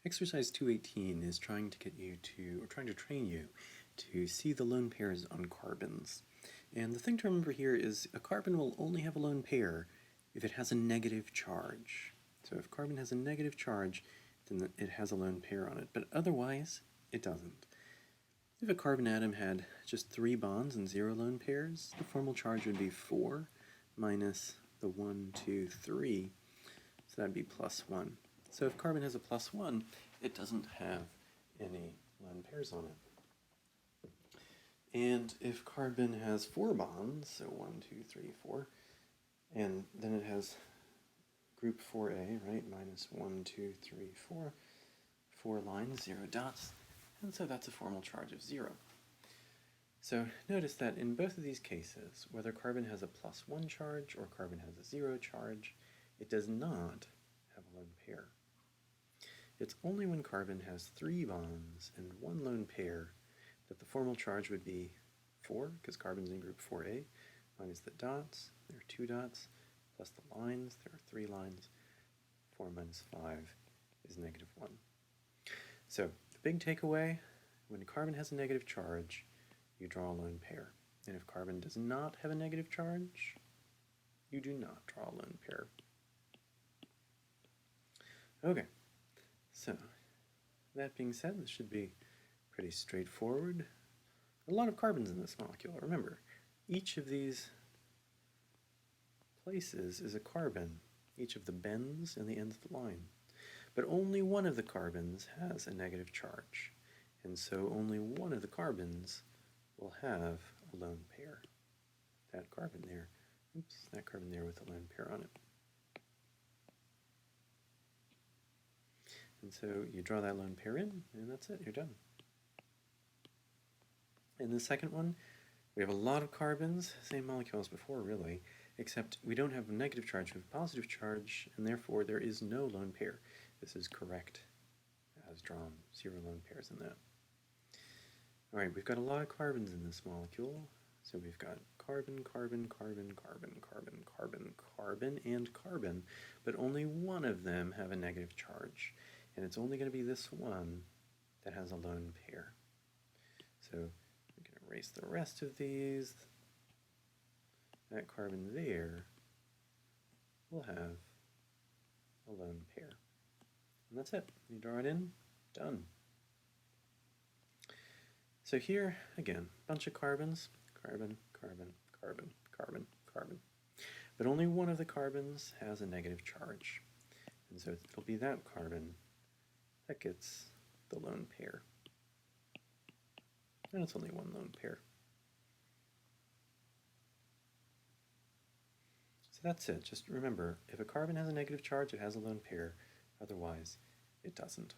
Exercise 218 is trying to get you to, or trying to train you to see the lone pairs on carbons. And the thing to remember here is a carbon will only have a lone pair if it has a negative charge. So if carbon has a negative charge, then it has a lone pair on it, but otherwise it doesn't. If a carbon atom had just 3 bonds and 0 lone pairs, the formal charge would be 4 minus the 1, 2, 3, so that'd be plus 1. So if carbon has a plus 1, it doesn't have any lone pairs on it. And if carbon has 4 bonds, so 1, 2, 3, 4, and then it has group 4a, right, minus 1, 2, 3, 4, 4 lines, 0 dots, and so that's a formal charge of 0. So notice that in both of these cases, whether carbon has a plus 1 charge or carbon has a 0 charge, it does not have a lone pair. It's only when carbon has 3 bonds and 1 lone pair that the formal charge would be 4, because carbon's in group 4a, minus the dots, there are 2 dots, plus the lines, there are 3 lines. 4 minus 5 is negative 1. So the big takeaway, when carbon has a negative charge, you draw a lone pair. And if carbon does not have a negative charge, you do not draw a lone pair. Okay, so that being said, this should be pretty straightforward. A lot of carbons in this molecule. Remember, each of these places is a carbon, each of the bends and the ends of the line. But only one of the carbons has a negative charge, and so only one of the carbons will have a lone pair. That carbon there, that carbon there with a lone pair on it. And so you draw that lone pair in, and that's it, you're done. In the second one, we have a lot of carbons, same molecule as before really, except we don't have a negative charge, we have a positive charge, and therefore there is no lone pair. This is correct as drawn, 0 lone pairs in that. Alright, we've got a lot of carbons in this molecule, so we've got carbon, carbon, carbon, carbon, carbon, carbon, carbon, and carbon, but only one of them have a negative charge, and it's only going to be this one that has a lone pair. So we can erase the rest of these. That carbon there will have a lone pair. And that's it. You draw it in, done. So here, again, bunch of carbons, carbon, carbon, carbon, carbon, carbon. But only one of the carbons has a negative charge. And so it'll be that carbon that gets the lone pair. And it's only one lone pair. So that's it. Just remember, if a carbon has a negative charge, it has a lone pair. Otherwise, it doesn't.